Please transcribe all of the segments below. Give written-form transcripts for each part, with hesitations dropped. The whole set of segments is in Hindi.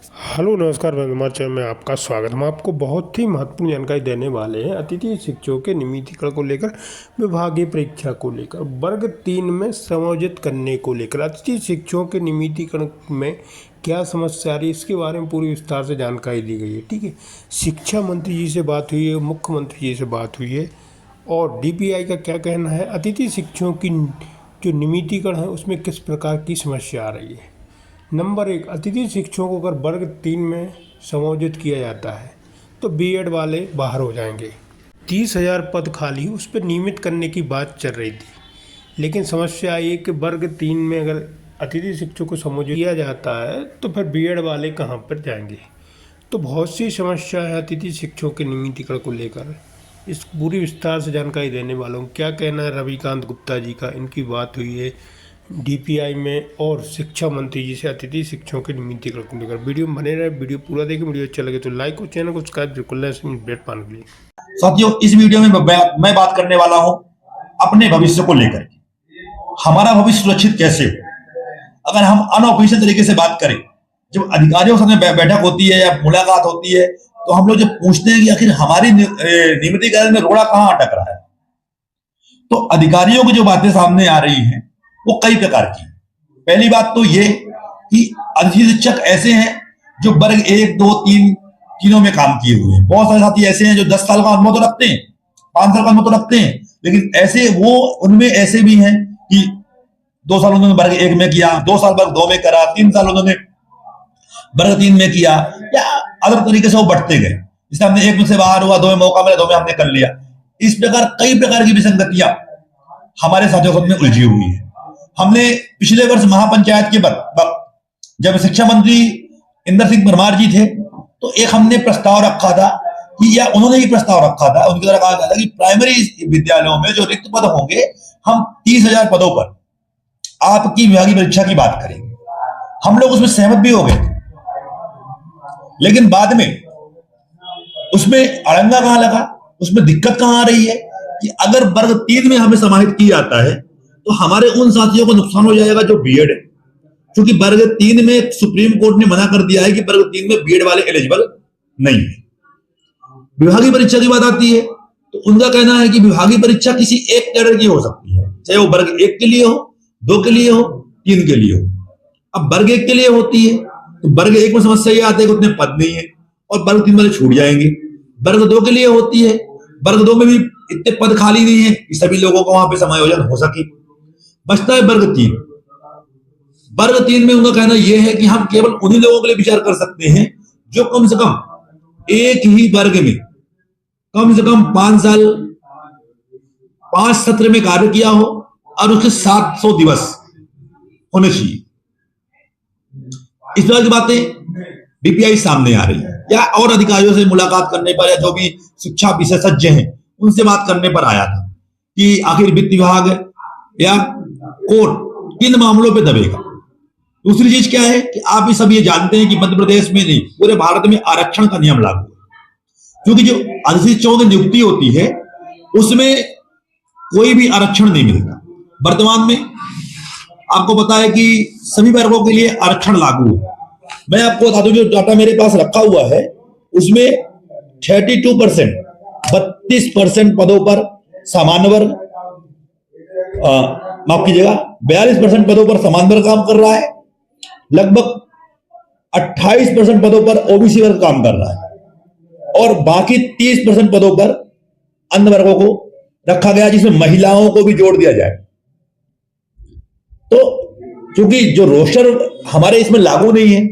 हेलो नमस्कार मैं विमर्श में आपका स्वागत है। हम आपको बहुत ही महत्वपूर्ण जानकारी देने वाले हैं अतिथि शिक्षकों के नियमितीकरण को लेकर, विभागीय परीक्षा को लेकर, वर्ग 3 में समायोजित करने को लेकर अतिथि शिक्षकों के नियमितीकरण में क्या समस्या आ रही है, इसके बारे में पूरी विस्तार से जानकारी दी गई है। ठीक है, शिक्षा मंत्री जी से बात हुई है, मुख्यमंत्री जी से बात हुई है और DPI का क्या कहना है, अतिथि शिक्षकों की जो नियमितीकरण है उसमें किस प्रकार की समस्या आ रही है। नंबर 1, अतिथि शिक्षकों को अगर वर्ग 3 में समायोजित किया जाता है तो B.Ed वाले बाहर हो जाएंगे। 30,000 पद खाली उस पर नियमित करने की बात चल रही थी, लेकिन समस्या ये कि वर्ग 3 में अगर अतिथि शिक्षकों को समायोजित किया जाता है तो फिर B.Ed वाले कहाँ पर जाएंगे। तो बहुत सी समस्या है अतिथि शिक्षकों के नियमितीकरण को लेकर। इस पूरी विस्तार से जानकारी देने वाला हूँ। क्या कहना है रविकांत गुप्ता जी का, इनकी बात हुई है DPI में और शिक्षा मंत्री जी से अतिथि शिक्षकों के नियमितीकरण को लेकर। वीडियो में बने रहे, वीडियो पूरा देखें। वीडियो अच्छा लगे तो लाइक और चैनल को सब्सक्राइब बिल्कुल अपडेट पाने के लिए। साथियों, इस वीडियो में मैं बात करने वाला हूं अपने भविष्य को लेकर। हमारा भविष्य सुरक्षित कैसे हो। अगर हम अनऑफिशियल तरीके से बात करें, जब अधिकारियों के साथ बैठक होती है या मुलाकात होती है तो हम लोग जब पूछते हैं कि आखिर हमारी नियमितीकरण में रोड़ा कहां अटक रहा है, तो अधिकारियों की जो बातें सामने आ रही हैं वो कई प्रकार की। पहली बात तो ये कि अतिथि शिक्षक ऐसे हैं जो वर्ग 1, 2, 3 तीनों में काम किए हुए हैं। बहुत सारे साथी ऐसे हैं जो 10 साल का अनुभव तो रखते हैं, 5 साल का अनुभव तो रखते हैं, लेकिन ऐसे उनमें ऐसे भी हैं कि 2 साल उन्होंने वर्ग 1 में किया, 2 साल वर्ग 2 में करा, 3 साल उन्होंने वर्ग 3 में किया, या अलग तरीके से वो बढ़ते गए। जैसे हमने 1 में से बाहर हुआ, 2 में मौका मिला, 2 में हमने कर लिया। इस प्रकार कई प्रकार की विसंगतियां हमारे साथियों में उलझी हुई है। हमने पिछले वर्ष महापंचायत के वक्त जब शिक्षा मंत्री इंदर सिंह परमार जी थे तो एक हमने प्रस्ताव रखा था कि, या उन्होंने ही प्रस्ताव रखा था, उनके द्वारा कहा था कि प्राइमरी विद्यालयों में जो रिक्त पद होंगे हम 30,000 पदों पर आपकी विभागीय परीक्षा की बात करेंगे। हम लोग उसमें सहमत भी हो गए, लेकिन बाद में उसमें अड़ंगा कहां लगा, उसमें दिक्कत कहां आ रही है कि अगर वर्ग 3 में हमें समाहित किया जाता है तो हमारे उन साथियों को नुकसान हो जाएगा जो B.Ed है, क्योंकि वर्ग 3 में सुप्रीम कोर्ट ने मना कर दिया है कि वर्ग 3 में B.Ed वाले एलिजिबल नहीं है। विभागीय परीक्षा की बात आती है तो उनका कहना है कि विभागीय परीक्षा किसी एक कैडर की हो सकती है, चाहे वो वर्ग 1 के लिए हो, 2 के लिए हो, 3 के लिए हो। अब वर्ग 1 के लिए होती है तो वर्ग 1 में समस्या ये आती है कि उतने पद नहीं है और वर्ग 3 वाले छूट जाएंगे। वर्ग 2 के लिए होती है, वर्ग 2 में भी इतने पद खाली नहीं है कि सभी लोगों को वहां पे समायोजन हो सके। बचता है वर्ग 3। वर्ग 3 में उनका कहना यह है कि हम केवल उन्हीं लोगों के लिए विचार कर सकते हैं जो कम से कम एक ही वर्ग में कम से कम 5 साल 5 सत्र में कार्य किया हो और उसके 700 दिवस होने चाहिए। इस तरह की बातें DPI सामने आ रही है, या और अधिकारियों से मुलाकात करने पर या जो भी शिक्षा विशेषज्ञ हैं उनसे बात करने पर आया था कि आखिर वित्त विभाग या कोर्ट किन मामलों पे दबेगा। दूसरी चीज क्या है कि आप भी सब ये जानते हैं कि मध्य प्रदेश में नहीं पूरे भारत में आरक्षण का नियम लागू है, क्योंकि जो अतिथि शिक्षकों की नियुक्ति होती है उसमें कोई भी आरक्षण नहीं मिलता। वर्तमान में आपको पता है कि सभी वर्गों के लिए आरक्षण लागू है। मैं आपको बता दूं, जो डाटा मेरे पास रखा हुआ है उसमें 32% 32% पदों पर सामान्य वर्ग, माफ कीजिएगा 42% पदों पर समान वर्ग काम कर रहा है, लगभग 28% पदों पर OBC वर्ग काम कर रहा है और बाकी 30% पदों पर अन्य वर्गों को रखा गया, जिसमें महिलाओं को भी जोड़ दिया जाए। तो क्योंकि जो रोस्टर हमारे इसमें लागू नहीं है,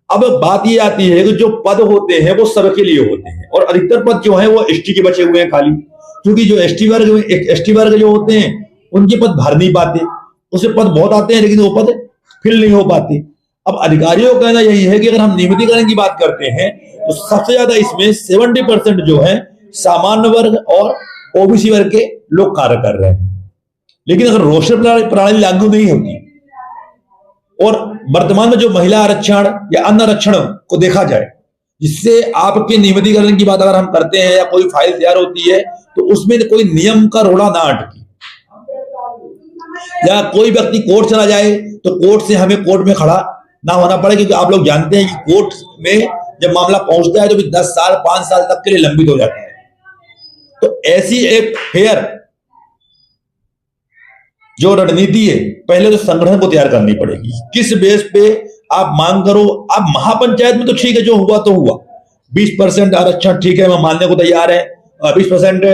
अब बात ये आती है कि जो पद होते हैं वो सबके लिए होते हैं और अधिकतर पद जो है वो ST के बचे हुए हैं खाली, क्योंकि जो ST वर्ग जो होते हैं उनके पद भर नहीं पाते। उसे पद बहुत आते हैं लेकिन वो पद फिल नहीं हो पाते। अब अधिकारियों का कहना यही है कि अगर हम नियमितीकरण की बात करते हैं तो सबसे ज्यादा इसमें 70% जो है सामान्य वर्ग और OBC वर्ग के लोग कार्य कर रहे हैं। लेकिन अगर रोस्टर प्रणाली लागू नहीं होती और वर्तमान में जो महिला आरक्षण या अन्य आरक्षण को देखा जाए, जिससे आपके नियमितीकरण की बात अगर हम करते हैं या कोई फाइल तैयार होती है तो उसमें कोई नियम का रोड़ा ना अटके, या कोई व्यक्ति कोर्ट चला जाए तो कोर्ट से हमें कोर्ट में खड़ा ना होना पड़े, क्योंकि आप लोग जानते हैं कि कोर्ट में जब मामला पहुंचता है तो भी 10 साल 5 साल तक के लिए लंबित हो जाता है। तो ऐसी एक फेयर जो रणनीति है, पहले तो संगठन को तैयार करनी पड़ेगी। किस बेस पे आप मांग करो। आप महापंचायत में तो ठीक है, जो हुआ तो हुआ, 20% आरक्षण ठीक है, मैं मानने को तैयार है। 20%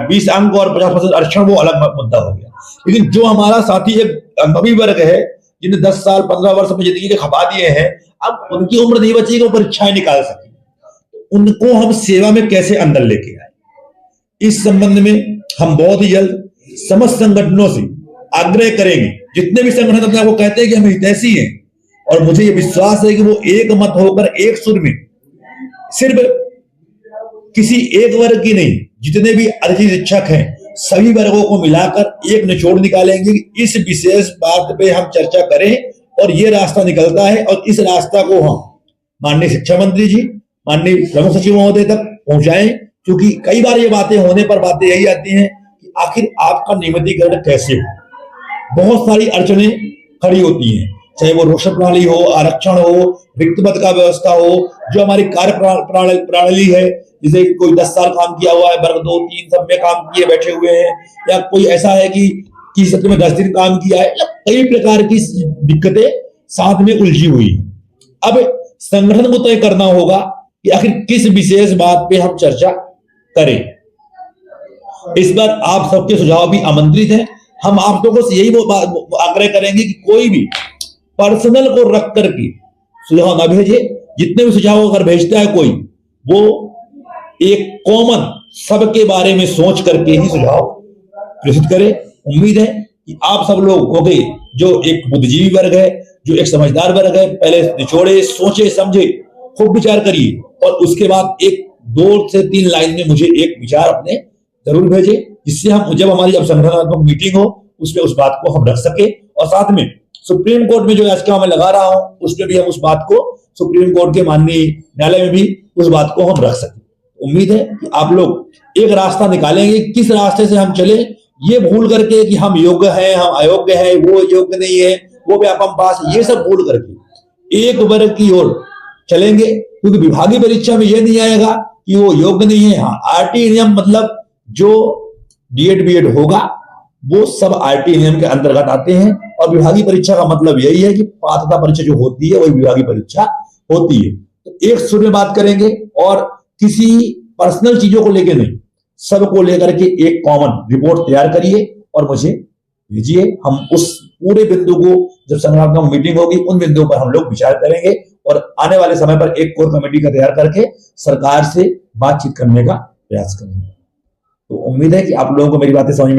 20 अंक और 50% आरक्षण वो अलग मुद्दा हो गया। लेकिन जो हमारा साथी एक अनुभवी वर्ग है, जिन्हें 10 साल 15 वर्ष अपनी जिंदगी के खपा दिए हैं, अब उनकी उम्र नहीं बची कि वो परीक्षाएं निकाल सके, उनको हम सेवा में कैसे अंदर लेके आए, इस संबंध में हम बहुत ही जल्द समस्त संगठनों से आग्रह करेंगे। जितने भी संगठन अपने आपको कहते हैं कि हम हितैषी हैं, और मुझे ये विश्वास है कि वो एक मत होकर एक सुर में, सिर्फ किसी एक वर्ग की नहीं, जितने भी अधिकारी शिक्षक हैं सभी वर्गों को मिलाकर एक निचोड़ निकालेंगे कि इस विशेष बात पे हम चर्चा करें और ये रास्ता निकलता है, और इस रास्ता को हम माननीय शिक्षा मंत्री जी, माननीय प्रमुख सचिव महोदय तक पहुंचाएं। क्योंकि कई बार ये बातें होने पर बातें यही आती हैं कि आखिर आपका नियमितीकरण कैसे हो। बहुत सारी अड़चनें खड़ी होती हैं, चाहे वो रोस्टर प्रणाली हो, आरक्षण हो, रिक्त पद का व्यवस्था हो, जो हमारी कार्य प्रणाली है, जैसे कोई 10 साल काम किया हुआ है, वर्ग 2, 3 सब में काम किए बैठे हुए हैं, या कोई ऐसा है कि सत्र में 10 दिन काम किया है, या कई प्रकार की दिक्कतें साथ में उलझी हुई। अब संगठन को तय करना होगा कि आखिर किस विशेष बात पे हम चर्चा करें। इस बार आप सबके सुझाव भी आमंत्रित हैं। हम आप लोगों से यही आग्रह करेंगे कि कोई भी पर्सनल को रख करके सुझाव ना भेजे। जितने भी सुझाव अगर भेजता है कोई, वो एक कॉमन सबके बारे में सोच करके ही सुझाव प्रेषित करे। उम्मीद है कि आप सब लोग हो गए, जो एक बुद्धिजीवी वर्ग है, जो एक समझदार वर्ग है, पहले निचोड़े, सोचे, समझे, खूब विचार करिए, और उसके बाद एक 2 से 3 लाइन में मुझे एक विचार अपने जरूर भेजे, जिससे हम जब हमारी संगठनात्मक मीटिंग हो उसमें उस बात को हम रख सके। और साथ में सुप्रीम कोर्ट में जो याचिका मैं लगा रहा हूं, उसमें भी हम उस बात को सुप्रीम कोर्ट के माननीय न्यायालय में भी उस बात को हम रख सके। उम्मीद है कि आप लोग एक रास्ता निकालेंगे, किस रास्ते से हम चले, ये भूल करके कि हम योग्य हैं, हम अयोग्य हैं, वो योग्य नहीं है, वो व्यापम पास, ये सब भूल करके एक वर्ग की ओर चलेंगे। क्योंकि विभागीय परीक्षा में ये नहीं आएगा कि वो योग्य नहीं है। हाँ, आरटी नियम मतलब जो डीएड बीएड होगा वो सब आरटी नियम के अंतर्गत आते हैं, और विभागीय परीक्षा का मतलब यही है कि पात्रता परीक्षा जो होती है वही विभागीय परीक्षा होती है। तो एक सुर में बात करेंगे, और किसी पर्सनल चीजों को लेकर नहीं, सबको लेकर के एक कॉमन रिपोर्ट तैयार करिए और मुझे भेजिए। हम उस पूरे बिंदु को, जब संगठनात्मक मीटिंग होगी, उन बिंदुओं पर हम लोग विचार करेंगे, और आने वाले समय पर एक कोर कमेटी का तैयार करके सरकार से बातचीत करने का प्रयास करेंगे। तो उम्मीद है कि आप लोगों को मेरी बातें समझ में